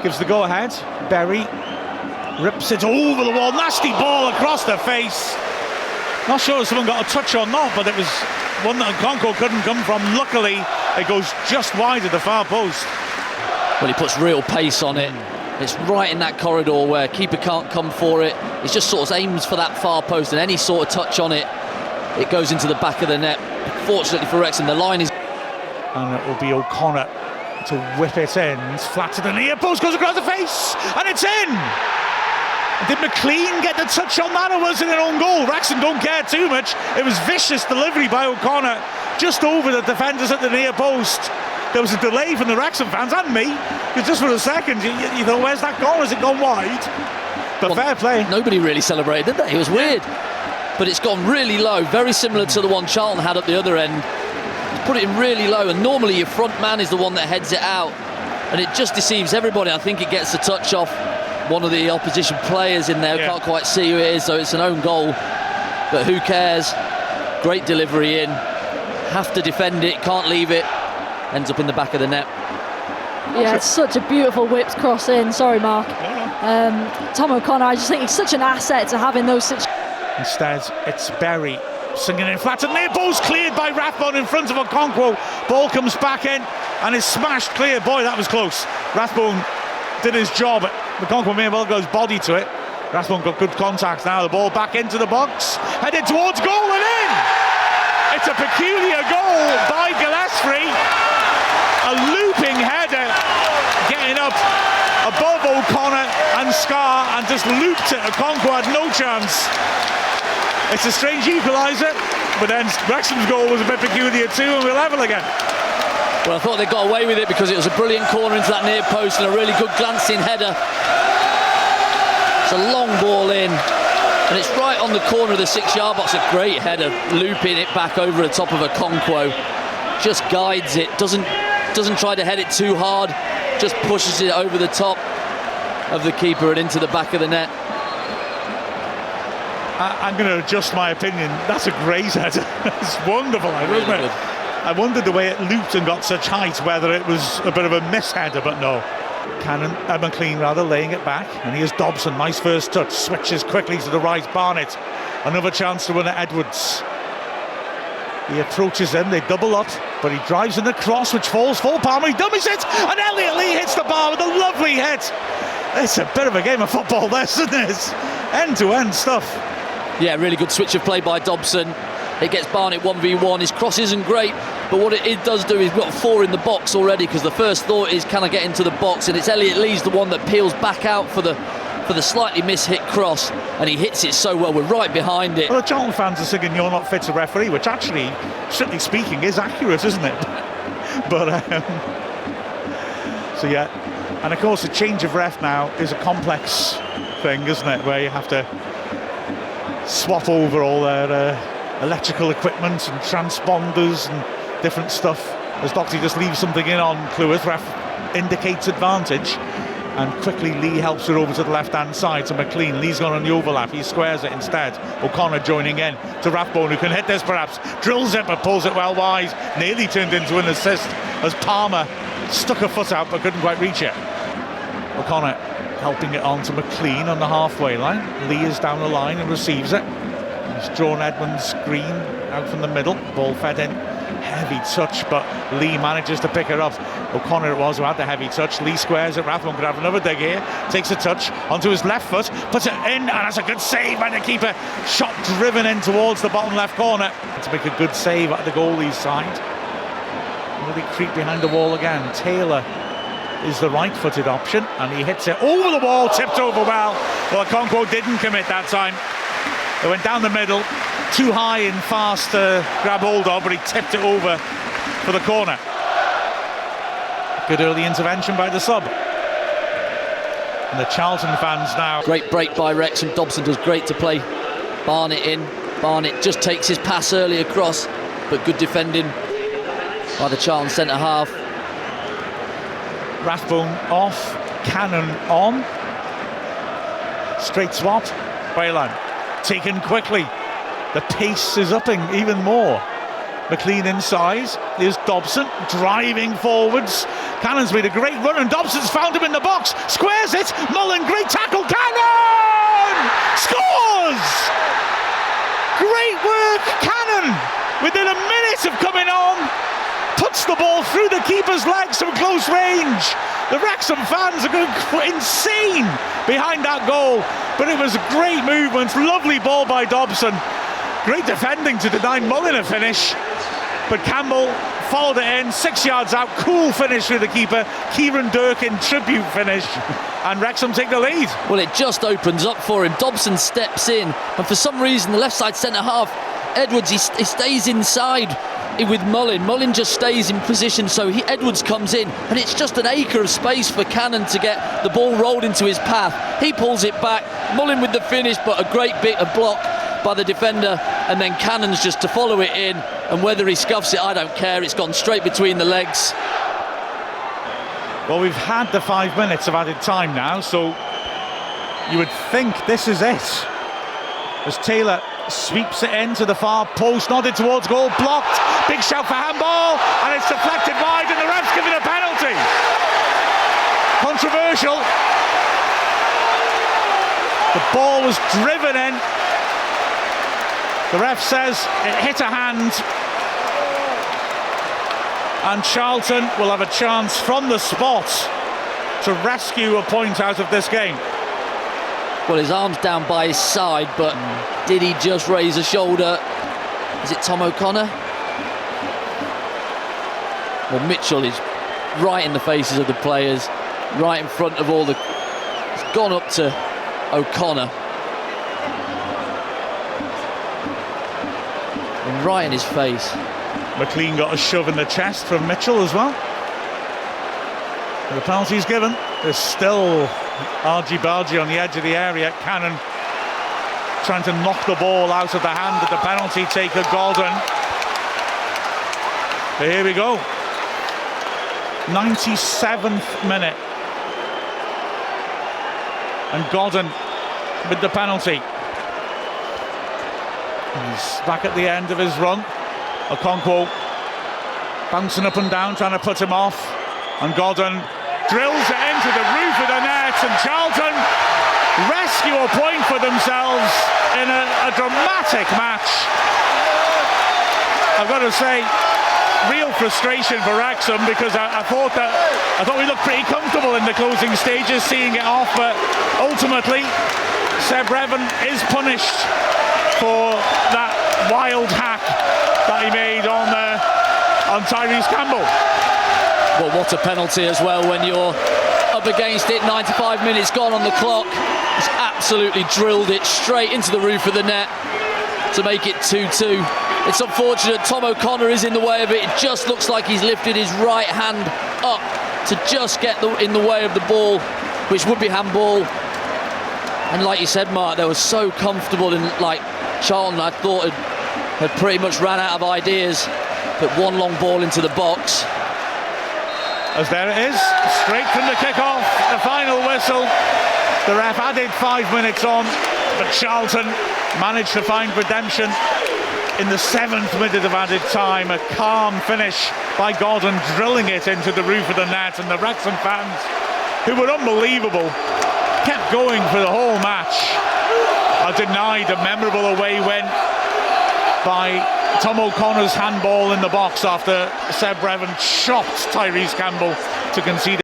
gives the go-ahead. Berry rips it over the wall, nasty ball across the face. Not sure if someone got a touch or not, but it was one that Okonkwo couldn't come from. Luckily, it goes just wide of the far post. Well, he puts real pace on it. It's right in that corridor where keeper can't come for it. He just sort of aims for that far post, and any sort of touch on it, it goes into the back of the net. Fortunately for Wrexham, the line is... And it will be O'Connor to whip it in. It's flat to the near post, goes across the face, and it's in! Did McLean get the touch on that, or was it an own goal? Wrexham don't care too much. It was vicious delivery by O'Connor, just over the defenders at the near post. There was a delay from the Wrexham fans and me, because just for a second you thought, where's that gone? Has it gone wide? But fair play. Nobody really celebrated, did they? It was weird. But it's gone really low, very similar to the one Charlton had at the other end. He's put it in really low, and normally your front man is the one that heads it out, and it just deceives everybody. I think it gets the touch off one of the opposition players in there. Can't quite see who it is, so it's an own goal. But who cares? Great delivery in. Have to defend it, can't leave it. Ends up in the back of the net. Yeah, it's such a beautiful whipped cross in. Sorry, Mark. Tom O'Connor, I just think he's such an asset to have in those situations. Instead, it's Berry singing in flat and near post, cleared by Rathbone in front of Okonkwo. Ball comes back in and is smashed clear. Boy, that was close. Rathbone did his job. Okonkwo may well go his body to it. Rathbone got good contact now. The ball back into the box, headed towards goal and in. It's a peculiar goal by Gillespie. A looping header, getting up above O'Connor and Scar, and just looped it. Okonkwo had no chance. It's a strange equaliser, but then Wrexham's goal was a bit peculiar too, and we're level again. Well, I thought they got away with it because it was a brilliant corner into that near post and a really good glancing header. It's a long ball in, and it's right on the corner of the 6-yard box. A great header, looping it back over the top of Okonkwo. Just guides it, doesn't try to head it too hard, just pushes it over the top of the keeper and into the back of the net. I'm going to adjust my opinion. That's a great header. It's wonderful, Really isn't it? good. I wondered the way it looped and got such height, whether it was a bit of a misheader, but no. McLean laying it back, and here's Dobson. Nice first touch, switches quickly to the right. Barnett, another chance to run at Edwards. He approaches them, they double up, but he drives in the cross, which falls for Palmer. He dummies it, and Elliot Lee hits the bar with a lovely hit. It's a bit of a game of football, this, isn't it? End-to-end stuff. Yeah, really good switch of play by Dobson. It gets Barnett 1v1. His cross isn't great, but what it does do is we've got 4 in the box already, because the first thought is, can I get into the box? And it's Elliot Lee's the one that peels back out for the slightly mishit cross, and he hits it so well. We're right behind it. Well, the Charlton fans are singing "You're not fit to referee," which actually, strictly speaking, is accurate, isn't it? But so yeah, and of course the change of ref now is a complex thing, isn't it? Where you have to swap over all their electrical equipment and transponders and different stuff. As Doxy just leaves something in on Cleworth, ref indicates advantage, and quickly Lee helps her over to the left-hand side to McLean. Lee's gone on the overlap, he squares it instead. O'Connor joining in to Rathbone, who can hit this perhaps, drills it but pulls it well wide. Nearly turned into an assist as Palmer stuck her foot out but couldn't quite reach it. O'Connor helping it on to McLean on the halfway line. Lee is down the line and receives it. He's drawn Edmonds Green out from the middle, ball fed in, heavy touch, but Lee manages to pick it up. O'Connor it was who had the heavy touch. Lee squares it, Rathbone could have another dig here, takes a touch onto his left foot, puts it in, and that's a good save by the keeper. Shot driven in towards the bottom left corner to make a good save at the goalie's side. Really creep behind the wall again. Taylor is the right-footed option, and he hits it over the wall, tipped over well. Well, Okonkwo didn't commit that time. It went down the middle, too high and fast to grab hold of, but he tipped it over for the corner. Good early intervention by the sub. And the Charlton fans now. Great break by Wrexham. Dobson does great to play Barnett in. Barnett just takes his pass early across, but good defending by the Charlton centre-half. Rathbone off, Cannon on. Straight swap, Wayland taken quickly. The pace is upping even more. McLean inside. Here's Dobson driving forwards. Cannon's made a great run and Dobson's found him in the box. Squares it. Mullen, great tackle. Cannon! Scores! Great work, Cannon. Within a minute of coming on, puts the ball through the keeper's legs from close range. The Wrexham fans are going insane behind that goal. But it was a great movement. Lovely ball by Dobson. Great defending to deny Mullen a finish. But Campbell followed it in, 6 yards out, cool finish through the keeper. Kieran Durkin tribute finish, and Wrexham take the lead. Well, it just opens up for him. Dobson steps in, and for some reason, the left side centre half, Edwards, he stays inside with Mullen. Mullen just stays in position, so Edwards comes in, and it's just an acre of space for Cannon to get the ball rolled into his path. He pulls it back, Mullen with the finish, but a great bit of block by the defender, and then Cannon's just to follow it in, and whether he scuffs it, I don't care. It's gone straight between the legs. Well, we've had the 5 minutes of added time now, so you would think this is it. As Taylor sweeps it into the far post, nodded towards goal, blocked, big shout for handball, and it's deflected wide, and the ref's giving a penalty. Controversial. The ball was driven in. The ref says it hit a hand, and Charlton will have a chance from the spot to rescue a point out of this game. Well, his arm's down by his side, but did he just raise a shoulder? Is it Tom O'Connor? Well, Mitchell is right in the faces of the players, right in front of all the... It's gone up to O'Connor. And right in his face. McLean got a shove in the chest from Mitchell as well. The penalty's given. There's still argy-bargy on the edge of the area. Cannon trying to knock the ball out of the hand of the penalty taker, Gordon. But here we go. 97th minute. And Gordon with the penalty. He's back at the end of his run. Okonkwo bouncing up and down, trying to put him off. And Gordon drills it into the roof of the net, and Charlton rescue a point for themselves in a dramatic match. I've got to say, real frustration for Wrexham, because I thought we looked pretty comfortable in the closing stages, seeing it off, but ultimately Seb Revan is punished for that wild hack that he made on Tyrese Campbell. Well, what a penalty as well when you're up against it. 95 minutes gone on the clock. He's absolutely drilled it straight into the roof of the net to make it 2-2. It's unfortunate Tom O'Connor is in the way of it. It just looks like he's lifted his right hand up to just get in the way of the ball, which would be handball. And like you said, Mark, they were so comfortable in, like, Charlton, I thought had pretty much ran out of ideas, but one long ball into the box. As there it is, straight from the kick-off, the final whistle. The ref added 5 minutes on, but Charlton managed to find redemption in the 7th minute of added time. A calm finish by Gordon, drilling it into the roof of the net, and the Wrexham fans, who were unbelievable, kept going for the whole match. Are denied a memorable away win by Tom O'Connor's handball in the box after Seb Revan chopped Tyrese Campbell to concede